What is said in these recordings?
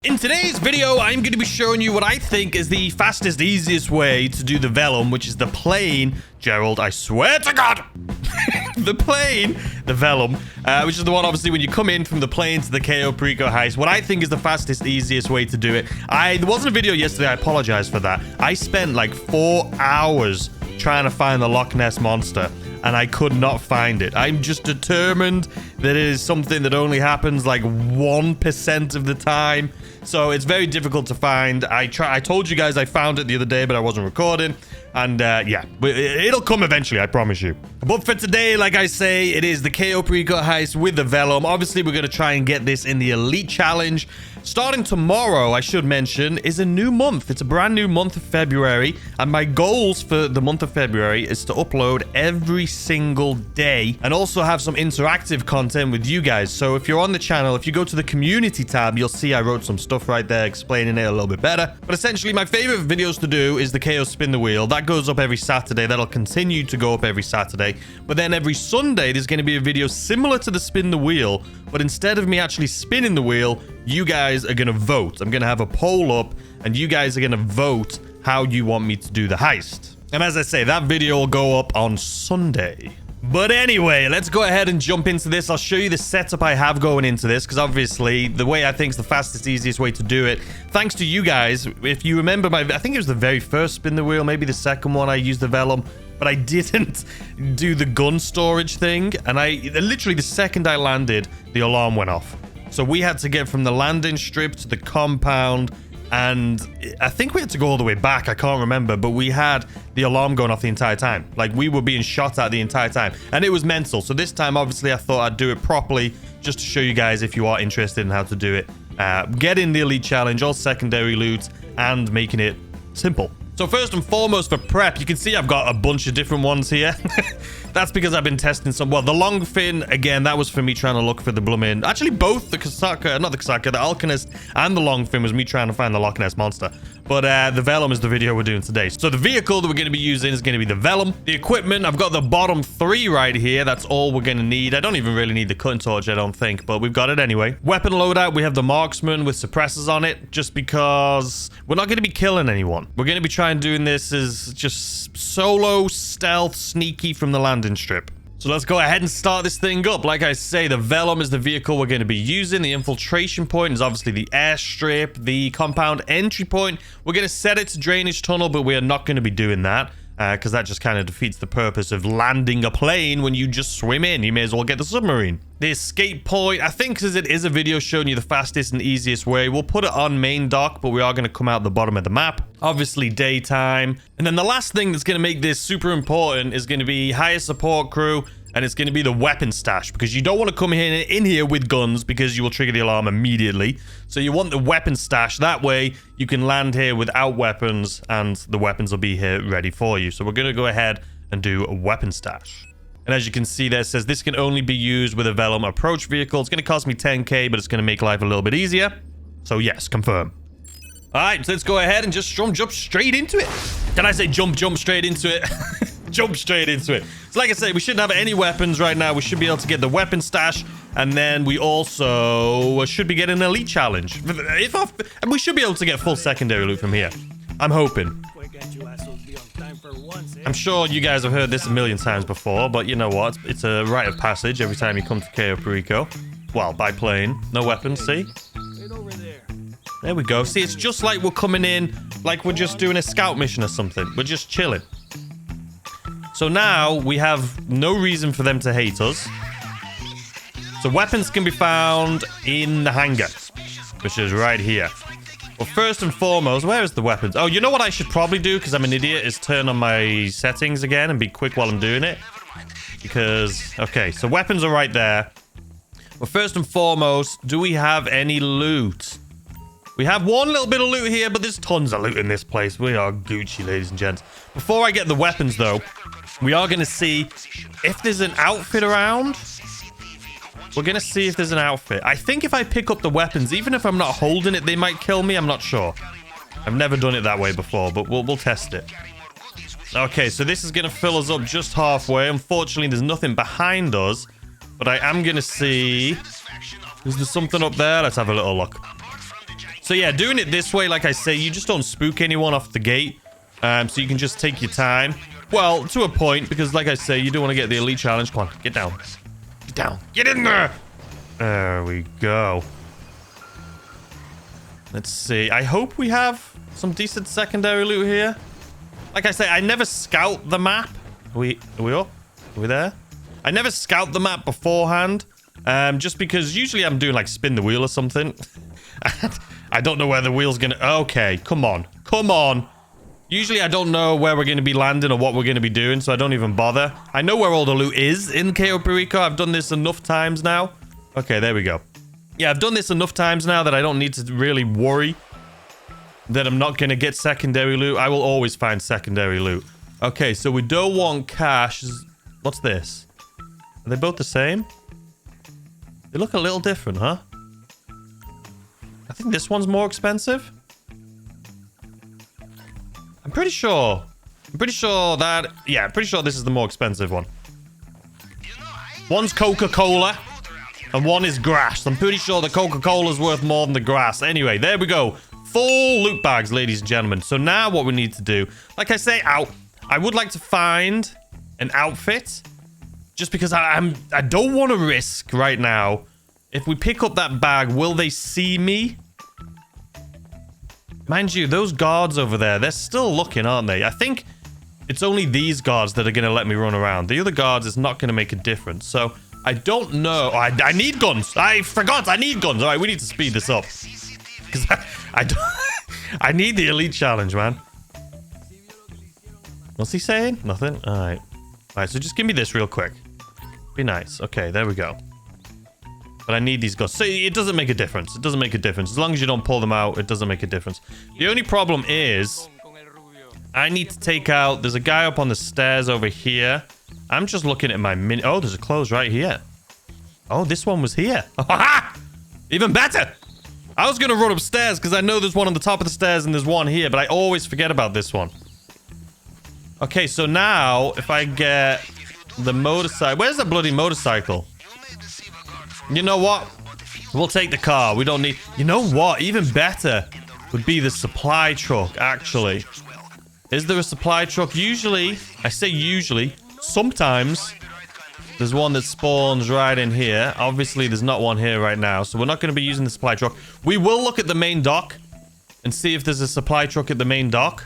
In today's video, I'm going to be showing you what I think is the fastest, easiest way to do the Velum, which is the plane. Gerald, I swear to God! The Velum, which is the one, obviously, when you come in from the plane to the Cayo Perico Heist. What I think is the fastest, easiest way to do it. There wasn't a video yesterday, I apologize for that. I spent like 4 hours trying to find the Loch Ness Monster, and I could not find it. I'm just determined that it is something that only happens like 1% of the time. So it's very difficult to find. I told you guys I found it the other day, but I wasn't recording. And yeah, it'll come eventually, I promise you. But for today, like I say, it is the Cayo Perico Heist with the Velum. Obviously, we're going to try and get this in the Elite Challenge. Starting tomorrow, I should mention, is a new month. It's a brand new month of February. And my goals for the month of February is to upload every single day and also have some interactive content with you guys. So if you're on the channel, if you go to the community tab, you'll see I wrote some stuff right there explaining it a little bit better. But essentially, my favorite videos to do is the Cayo Spin the Wheel. That goes up every Saturday. That'll continue to go up every Saturday. But then every Sunday, there's going to be a video similar to the Spin the Wheel. But instead of me actually spinning the wheel, you guys are going to vote. I'm going to have a poll up, and you guys are going to vote how you want me to do the heist. And as I say, that video will go up on Sunday. But anyway, let's go ahead and jump into this. I'll show you the setup I have going into this, because obviously the way I think is the fastest, easiest way to do it, thanks to you guys. If you remember I think it was the very first spin the wheel, maybe the second one I used the Velum, but I didn't do the gun storage thing. And literally the second I landed, the alarm went off. So we had to get from the landing strip to the compound, and I think we had to go all the way back. I can't remember, but we had the alarm going off the entire time. Like, we were being shot at the entire time, and it was mental. So this time, obviously, I thought I'd do it properly, just to show you guys if you are interested in how to do it. Get in the Elite Challenge, all secondary loot, and making it simple. So first and foremost, for prep, you can see I've got a bunch of different ones here. That's because I've been testing some. Well, the long fin, again, that was for me trying to look for the blooming. Actually, both the the Alchemist and the long fin was me trying to find the Loch Ness Monster. But the Velum is the video we're doing today. So the vehicle that we're going to be using is going to be the Velum. The equipment, I've got the bottom 3 right here. That's all we're going to need. I don't even really need the cutting torch, I don't think, but we've got it anyway. Weapon loadout, we have the marksman with suppressors on it, just because we're not going to be killing anyone. We're going to be trying doing this as just solo, stealth, sneaky from the landing strip. So let's go ahead and start this thing up. Like I say, the Velum is the vehicle we're going to be using. The infiltration point is obviously the airstrip. The compound entry point, we're going to set it to drainage tunnel, but we are not going to be doing that because that just kind of defeats the purpose of landing a plane when you just swim in. You may as well get the submarine. The escape point, I think because it is a video showing you the fastest and easiest way, we'll put it on main dock, but we are going to come out the bottom of the map. Obviously daytime. And then the last thing that's going to make this super important is going to be higher support crew, and it's going to be the weapon stash, because you don't want to come in here with guns because you will trigger the alarm immediately. So you want the weapon stash. That way you can land here without weapons, and the weapons will be here ready for you. So we're going to go ahead and do a weapon stash. And as you can see there, it says this can only be used with a Velum approach vehicle. It's going to cost me 10k, but it's going to make life a little bit easier. So yes, confirm. All right, so let's go ahead and just jump straight into it. Can I say jump straight into it? Jump straight into it. So like I say, we shouldn't have any weapons right now. We should be able to get the weapon stash, and then we also should be getting an Elite Challenge. We should be able to get full secondary loot from here. I'm hoping. I'm sure you guys have heard this a million times before, but you know what? It's a rite of passage every time you come to Cayo Perico. Well, by plane. No weapons, see? There we go. See, it's just like we're coming in, like we're just doing a scout mission or something. We're just chilling. So now we have no reason for them to hate us. So weapons can be found in the hangar, which is right here. Well, first and foremost, where is the weapons? Oh, you know what I should probably do, because I'm an idiot, is turn on my settings again and be quick while I'm doing it. Because, okay, so weapons are right there. Well, first and foremost, do we have any loot? We have one little bit of loot here, but there's tons of loot in this place. We are Gucci, ladies and gents. Before I get the weapons, though, we are going to see if there's an outfit around. We're going to see if there's an outfit. I think if I pick up the weapons, even if I'm not holding it, they might kill me. I'm not sure. I've never done it that way before, but we'll test it. Okay, so this is going to fill us up just halfway. Unfortunately, there's nothing behind us, but I am going to see... Is there something up there? Let's have a little look. So yeah, doing it this way, like I say, you just don't spook anyone off the gate. So you can just take your time. Well, to a point, because like I say, you do want to get the elite challenge. Come on, get down. Get down. Get in there. There we go. Let's see. I hope we have some decent secondary loot here. Like I say, I never scout the map. Are we up? Are we there? I never scout the map beforehand. Just because usually I'm doing like spin the wheel or something. I don't know where the wheel's gonna... Okay, come on. Come on. Usually I don't know where we're going to be landing or what we're going to be doing, so I don't even bother. I know where all the loot is in Cayo Perico. I've done this enough times now. Okay, there we go. Yeah, I've done this enough times now that I don't need to really worry that I'm not going to get secondary loot. I will always find secondary loot. Okay, so we don't want cash. What's this? Are they both the same? They look a little different, huh? I think this one's more expensive. I'm pretty sure that... Yeah, I'm pretty sure this is the more expensive one. One's Coca-Cola and one is grass. I'm pretty sure the Coca-Cola's worth more than the grass. Anyway, there we go. Full loot bags, ladies and gentlemen. So now what we need to do... Like I say, I would like to find an outfit. Just because I don't want to risk right now. If we pick up that bag, will they see me? Mind you, those guards over there, they're still looking, aren't they? I think it's only these guards that are going to let me run around. The other guards is not going to make a difference. So, I don't know. Oh, I need guns. I forgot I need guns. All right, we need to speed this up. Because I don't... I need the elite challenge, man. What's he saying? Nothing? All right. All right, so just give me this real quick. Be nice. Okay, there we go. But I need these guns. So it doesn't make a difference. It doesn't make a difference. As long as you don't pull them out, it doesn't make a difference. The only problem is I need to take out... There's a guy up on the stairs over here. I'm just looking at my mini... Oh, there's a close right here. Oh, this one was here. Even better. I was going to run upstairs because I know there's one on the top of the stairs and there's one here, but I always forget about this one. Okay, so now if I get the motorcycle... Where's the bloody motorcycle? You know what? We'll take the car. We don't need... You know what? Even better would be the supply truck, actually. Is there a supply truck? Usually, I say usually, sometimes there's one that spawns right in here. Obviously, there's not one here right now, so we're not going to be using the supply truck. We will look at the main dock and see if there's a supply truck at the main dock.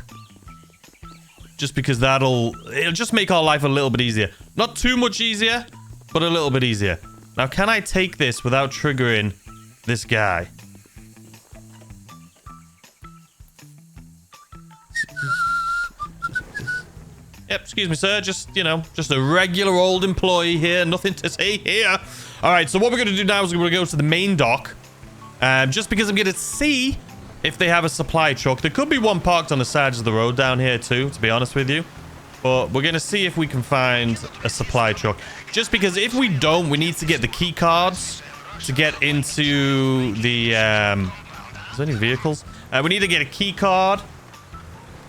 Just because it'll just make our life a little bit easier. Not too much easier, but a little bit easier. Now, can I take this without triggering this guy? Yep, excuse me, sir. Just, you know, just a regular old employee here. Nothing to say here. All right, so what we're going to do now is we're going to go to the main dock. Just because I'm going to see if they have a supply truck. There could be one parked on the sides of the road down here too, to be honest with you. But we're going to see if we can find a supply truck. Just because if we don't, we need to get the key cards to get into the... Is there any vehicles? We need to get a key card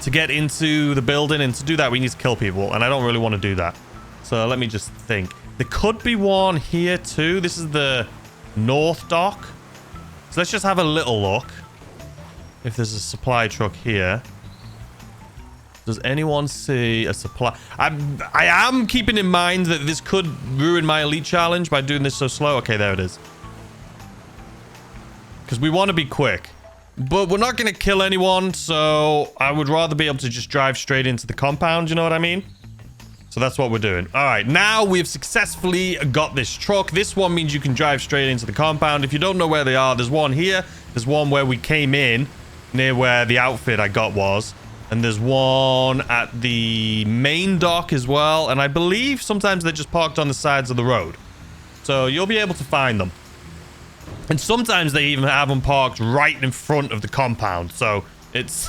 to get into the building. And to do that, we need to kill people. And I don't really want to do that. So let me just think. There could be one here too. This is the north dock. So let's just have a little look. If there's a supply truck here. Does anyone see a supply? I am keeping in mind that this could ruin my elite challenge by doing this so slow. Okay, there it is. Because we want to be quick. But we're not going to kill anyone, so I would rather be able to just drive straight into the compound, you know what I mean? So that's what we're doing. All right, now we've successfully got this truck. This one means you can drive straight into the compound. If you don't know where they are, there's one here. There's one where we came in, near where the outfit I got was. And there's one at the main dock as well. And I believe sometimes they're just parked on the sides of the road. So you'll be able to find them. And sometimes they even have them parked right in front of the compound. So it's...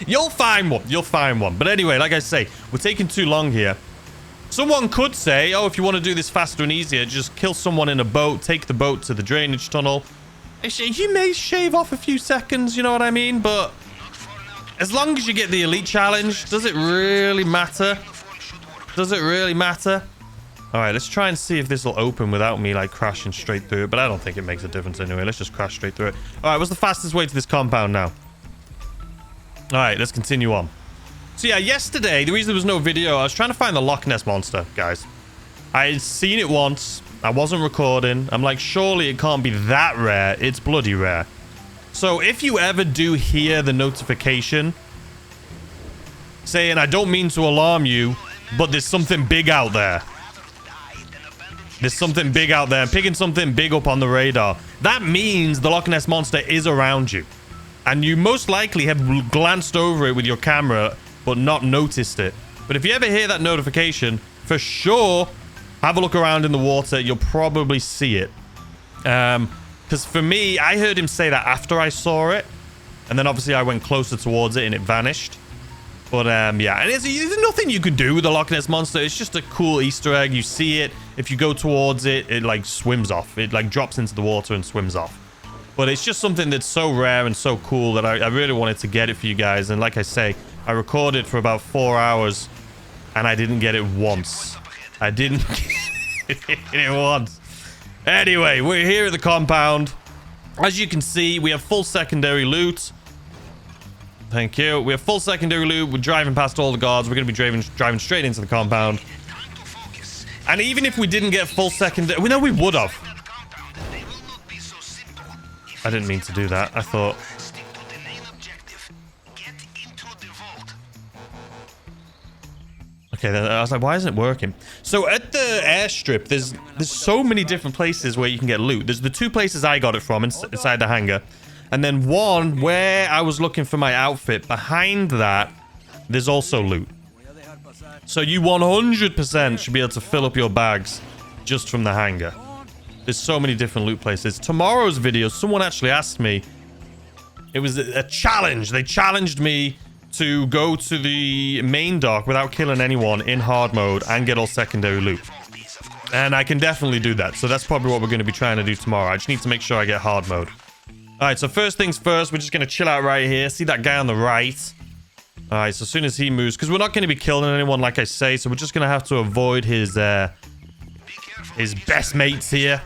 You'll find one. You'll find one. But anyway, like I say, we're taking too long here. Someone could say, oh, if you want to do this faster and easier, just kill someone in a boat, take the boat to the drainage tunnel. You may shave off a few seconds, you know what I mean? But... as long as you get the elite challenge, does it really matter? Does it really matter? All right, let's try and see if this will open without me, like, crashing straight through it. But I don't think it makes a difference anyway. Let's just crash straight through it. All right, what's the fastest way to this compound now? All right, let's continue on. So, yeah, yesterday, the reason there was no video, I was trying to find the Loch Ness Monster, guys. I had seen it once. I wasn't recording. I'm like, surely it can't be that rare. It's bloody rare. So, if you ever do hear the notification saying, I don't mean to alarm you, but there's something big out there. There's something big out there. I'm picking something big up on the radar. That means the Loch Ness Monster is around you. And you most likely have glanced over it with your camera, but not noticed it. But if you ever hear that notification, for sure, have a look around in the water. You'll probably see it. Because for me, I heard him say that after I saw it. And then obviously I went closer towards it and it vanished. But yeah, and there's nothing you can do with the Loch Ness Monster. It's just a cool Easter egg. You see it. If you go towards it, it like swims off. It like drops into the water and swims off. But it's just something that's so rare and so cool that I really wanted to get it for you guys. And like I say, I recorded for about 4 hours and I didn't get it once. I didn't get it once. Anyway, we're here at the compound. As you can see, we have full secondary loot. Thank you. We have full secondary loot. We're driving past all the guards. We're going to be driving straight into the compound. And even if we didn't get full secondary... We know we would have. I didn't mean to do that. I thought... Okay, then I was like, why isn't it working? So at the airstrip, there's so many different places where you can get loot. There's the 2 places I got it from inside the hangar. And then one where I was looking for my outfit. Behind that, there's also loot. So you 100% should be able to fill up your bags just from the hangar. There's so many different loot places. Tomorrow's video, someone actually asked me. It was a challenge. They challenged me to go to the main dock without killing anyone in hard mode and get all secondary loot. And I can definitely do that. So that's probably what we're going to be trying to do tomorrow. I just need to make sure I get hard mode. All right, so first things first, we're just going to chill out right here. See that guy on the right? All right, so as soon as he moves, because we're not going to be killing anyone, like I say, so we're just going to have to avoid his best mates here.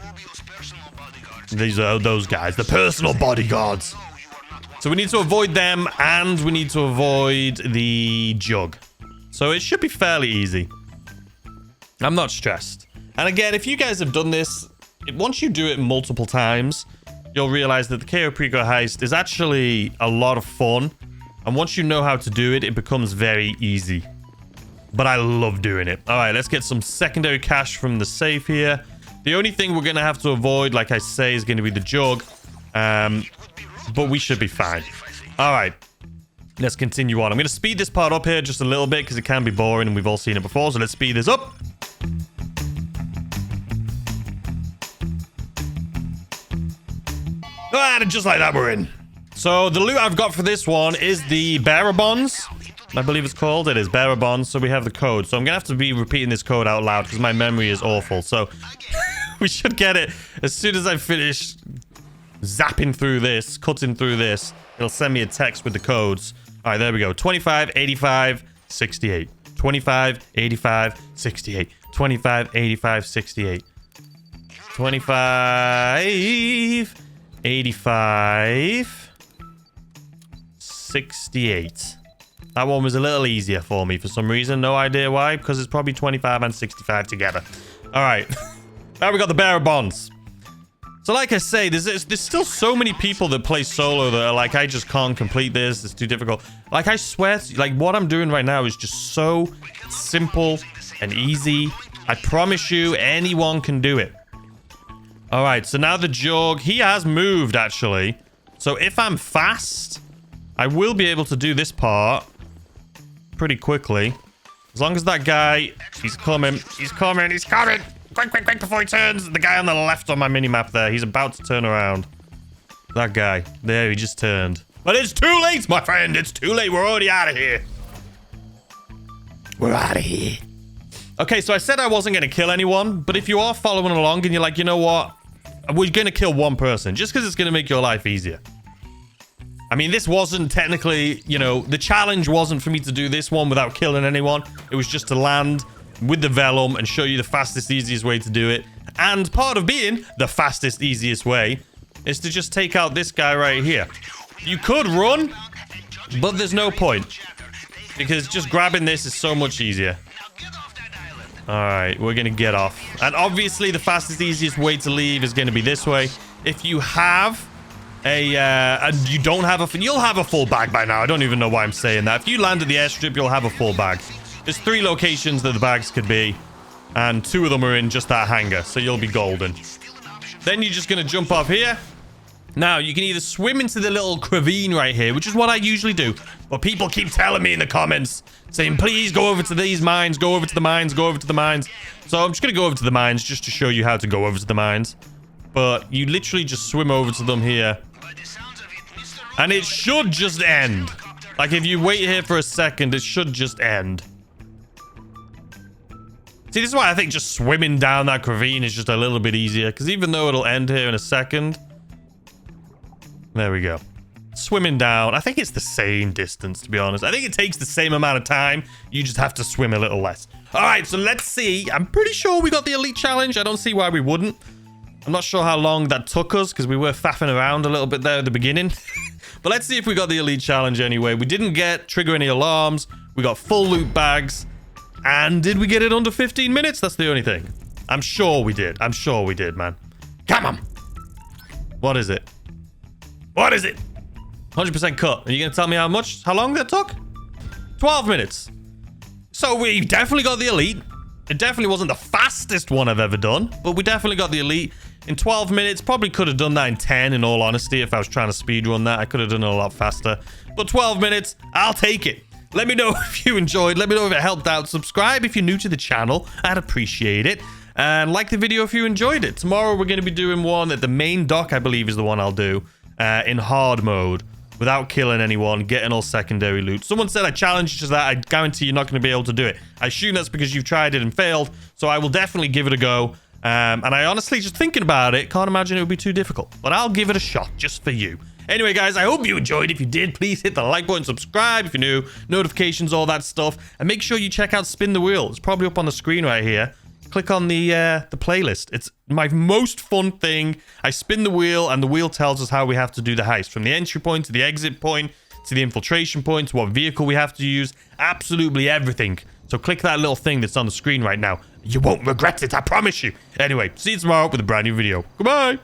These are those guys, the personal bodyguards. So we need to avoid them, and we need to avoid the jug. So it should be fairly easy. I'm not stressed. And again, if you guys have done this, once you do it multiple times, you'll realize that the Cayo Perico Heist is actually a lot of fun. And once you know how to do it, it becomes very easy. But I love doing it. All right, let's get some secondary cash from the safe here. The only thing we're going to have to avoid, like I say, is going to be the jug. But we should be fine. All right, let's continue on. I'm going to speed this part up here just a little bit because it can be boring and we've all seen it before. So let's speed this up. And just like that, we're in. So the loot I've got for this one is the bearer bonds. I believe it's called. It is bearer bonds. So we have the code. So I'm going to have to be repeating this code out loud because my memory is awful. So we should get it as soon as I finish zapping through this, cutting through this. It'll send me a text with the codes. All right, there we go. 25, 85, 68. 25, 85, 68. 25, 85, 68. 25, 85, 68. That one was a little easier for me for some reason. No idea why, because it's probably 25 and 65 together. All right. Now we got the bearer bonds. So like I say, there's still so many people that play solo that are like, I just can't complete this. It's too difficult. Like, I swear, like, what I'm doing right now is just so simple and easy. I promise you, anyone can do it. All right, so now the jug, he has moved, actually. So if I'm fast, I will be able to do this part pretty quickly. As long as that guy, he's coming. Quick, quick, quick, before he turns. The guy on the left on my mini-map there, he's about to turn around. That guy. There, he just turned. But it's too late, my friend. It's too late. We're already out of here. We're out of here. Okay, so I said I wasn't going to kill anyone, but if you are following along and you're like, you know what? We're going to kill one person just because it's going to make your life easier. I mean, this wasn't technically, you know, the challenge wasn't for me to do this one without killing anyone. It was just to land with the Velum and show you the fastest, easiest way to do it. And part of being the fastest, easiest way is to just take out this guy right here. You could run, but there's no point. Because just grabbing this is so much easier. Alright, we're going to get off. And obviously, the fastest, easiest way to leave is going to be this way. If you have and you don't have you'll have a full bag by now. I don't even know why I'm saying that. If you land at the airstrip, you'll have a full bag. There's 3 locations that the bags could be. And 2 of them are in just that hangar. So you'll be golden. Then you're just going to jump off here. Now, you can either swim into the little ravine right here, which is what I usually do. But people keep telling me in the comments, saying, please go over to these mines, go over to the mines, go over to the mines. So I'm just going to go over to the mines just to show you how to go over to the mines. But you literally just swim over to them here. And it should just end. Like, if you wait here for a second, it should just end. See, this is why I think just swimming down that ravine is just a little bit easier. Because even though it'll end here in a second... There we go. Swimming down. I think it's the same distance, to be honest. I think it takes the same amount of time. You just have to swim a little less. All right, so let's see. I'm pretty sure we got the elite challenge. I don't see why we wouldn't. I'm not sure how long that took us because we were faffing around a little bit there at the beginning. But let's see if we got the elite challenge anyway. We didn't trigger any alarms. We got full loot bags. And did we get it under 15 minutes? That's the only thing. I'm sure we did. I'm sure we did, man. Come on. What is it? What is it? 100% cut. Are you going to tell me how long that took? 12 minutes. So we definitely got the elite. It definitely wasn't the fastest one I've ever done, but we definitely got the elite in 12 minutes. Probably could have done that in 10, in all honesty. If I was trying to speedrun that, I could have done it a lot faster. But 12 minutes, I'll take it. Let me know if you enjoyed. Let me know if it helped out. Subscribe if you're new to the channel. I'd appreciate it. And like the video if you enjoyed it. Tomorrow we're going to be doing one at the main dock, I believe is the one I'll do. In hard mode. Without killing anyone, getting all secondary loot. Someone said I challenged you to that. I guarantee you're not going to be able to do it. I assume that's because you've tried it and failed. So I will definitely give it a go. And I honestly, just thinking about it, can't imagine it would be too difficult. But I'll give it a shot just for you. Anyway, guys, I hope you enjoyed. If you did, please hit the like button, subscribe if you're new, notifications, all that stuff. And make sure you check out Spin the Wheel. It's probably up on the screen right here. Click on the playlist. It's my most fun thing. I spin the wheel, and the wheel tells us how we have to do the heist. From the entry point to the exit point to the infiltration point to what vehicle we have to use. Absolutely everything. So click that little thing that's on the screen right now. You won't regret it, I promise you. Anyway, see you tomorrow with a brand new video. Goodbye.